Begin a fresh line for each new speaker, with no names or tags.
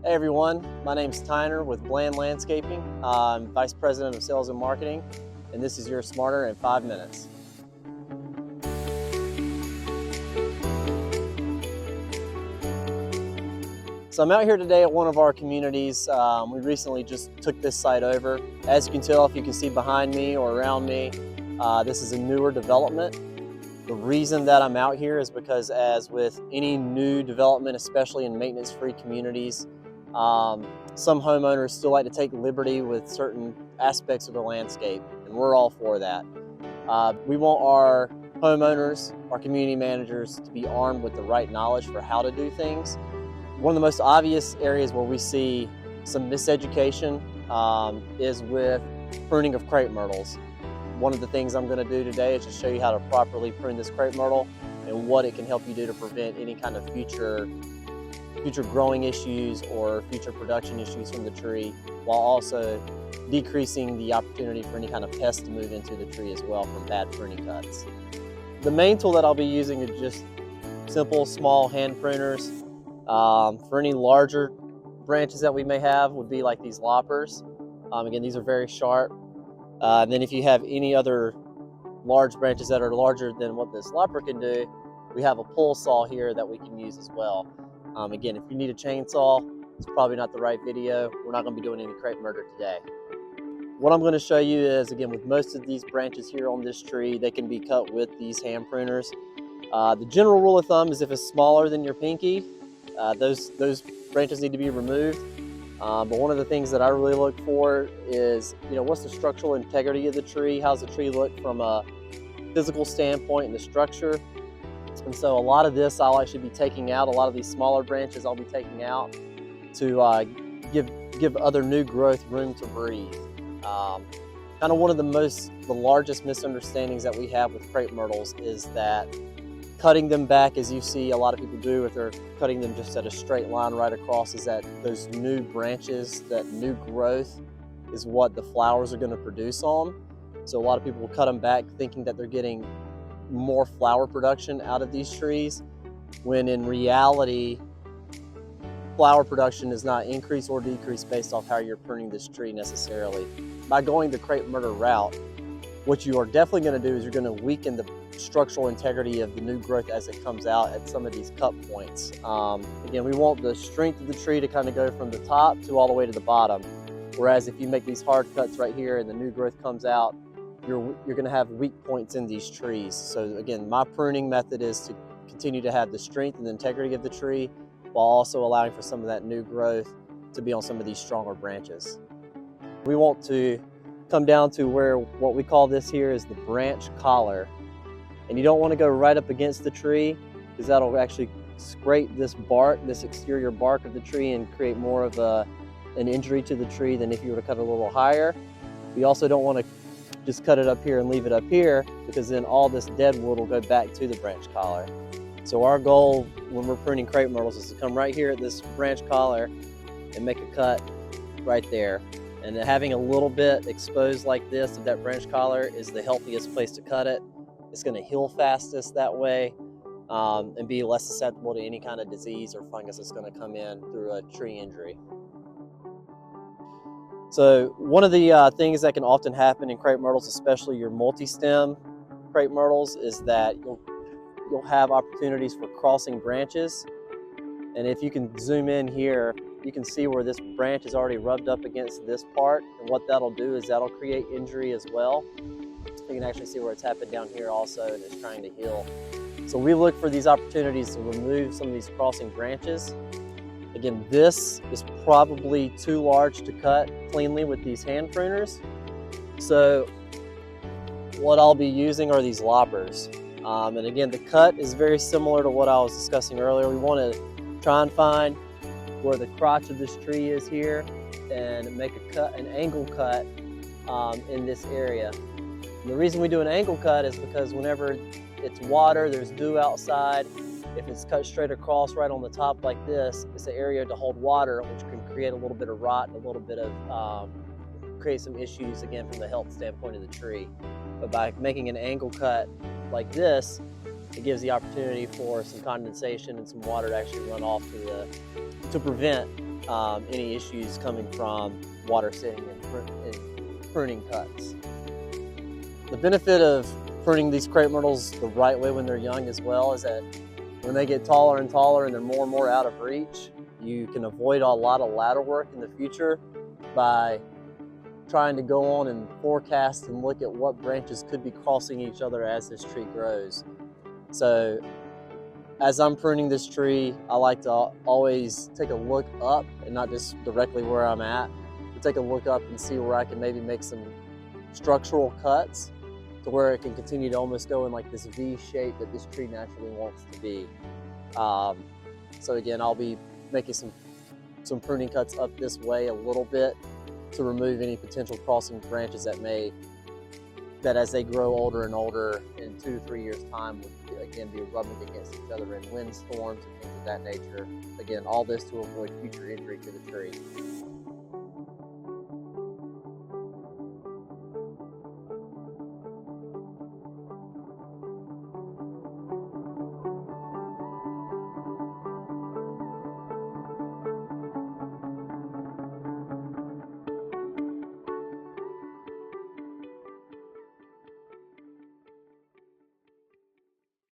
Hey everyone, my name's Tyner with Bland Landscaping. I'm Vice President of Sales and Marketing, and this is your Smarter in 5 minutes. So I'm out here today at one of our communities. We recently just took this site over. As you can tell, if you can see behind me or around me, this is a newer development. The reason that I'm out here is because, as with any new development, especially in maintenance-free communities, some homeowners still like to take liberty with certain aspects of the landscape, and we're all for that. We want our homeowners, our community managers, to be armed with the right knowledge for how to do things. One of the most obvious areas where we see some miseducation is with pruning of crepe myrtles. One of the things I'm going to do today is just show you how to properly prune this crepe myrtle and what it can help you do to prevent any kind of future growing issues or future production issues from the tree, while also decreasing the opportunity for any kind of pest to move into the tree as well from bad pruning cuts. The main tool that I'll be using is just simple, small hand pruners. For any larger branches that we may have would be like these loppers. Again, these are very sharp. And then if you have any other large branches that are larger than what this lopper can do, we have a pull saw here that we can use as well. Again, if you need a chainsaw, it's probably not the right video. We're not going to be doing any crepe murder today. What I'm going to show you is, again, with most of these branches here on this tree, they can be cut with these hand pruners. The general rule of thumb is if it's smaller than your pinky, those branches need to be removed. But one of the things that I really look for is, what's the structural integrity of the tree? How's the tree look from a physical standpoint and the structure? And so a lot of this I'll actually be taking out. A lot of these smaller branches I'll be taking out to give other new growth room to breathe. Kind of one of the largest misunderstandings that we have with crepe myrtles is that cutting them back, as you see a lot of people do if they're cutting them just at a straight line right across, is that those new branches, that new growth is what the flowers are going to produce on. So a lot of people will cut them back thinking that they're getting more flower production out of these trees, when in reality flower production is not increase or decrease based off how you're pruning this tree necessarily. By going the crepe myrtle route, what you are definitely going to do is you're going to weaken the structural integrity of the new growth as it comes out at some of these cut points. Again, we want the strength of the tree to kind of go from the top to all the way to the bottom, whereas if you make these hard cuts right here and the new growth comes out, you're going to have weak points in these trees. So again, my pruning method is to continue to have the strength and the integrity of the tree while also allowing for some of that new growth to be on some of these stronger branches. We want to come down to where what we call this here is the branch collar. And you don't want to go right up against the tree, because that'll actually scrape this bark, this exterior bark of the tree, and create more of an injury to the tree than if you were to cut it a little higher. We also don't want to just cut it up here and leave it up here, because then all this dead wood will go back to the branch collar. So our goal when we're pruning crepe myrtles is to come right here at this branch collar and make a cut right there. And having a little bit exposed like this of that branch collar is the healthiest place to cut it. It's going to heal fastest that way, and be less susceptible to any kind of disease or fungus that's going to come in through a tree injury. So one of the things that can often happen in crepe myrtles, especially your multi-stem crepe myrtles, is that you'll have opportunities for crossing branches. And if you can zoom in here, you can see where this branch is already rubbed up against this part, and what that'll do is that'll create injury as well. You can actually see where it's happened down here also, and it's trying to heal. So we look for these opportunities to remove some of these crossing branches. Again, this is probably too large to cut cleanly with these hand pruners. So what I'll be using are these loppers. And again, the cut is very similar to what I was discussing earlier. We want to try and find where the crotch of this tree is here and make a cut, an angle cut in this area. And the reason we do an angle cut is because whenever it's water, there's dew outside, if it's cut straight across right on the top like this, it's an area to hold water, which can create a little bit of rot and a little bit of create some issues again from the health standpoint of the tree. But by making an angle cut like this, it gives the opportunity for some condensation and some water to actually run off to prevent any issues coming from water sitting and pruning cuts. The benefit of pruning these crepe myrtles the right way when they're young as well is that when they get taller and taller and they're more and more out of reach, you can avoid a lot of ladder work in the future by trying to go on and forecast and look at what branches could be crossing each other as this tree grows. So as I'm pruning this tree, I like to always take a look up and not just directly where I'm at, but take a look up and see where I can maybe make some structural cuts to where it can continue to almost go in like this V shape that this tree naturally wants to be. So again, I'll be making some pruning cuts up this way a little bit to remove any potential crossing branches that as they grow older and older in 2 to 3 years time would again be rubbing against each other in windstorms and things of that nature. Again, all this to avoid future injury to the tree.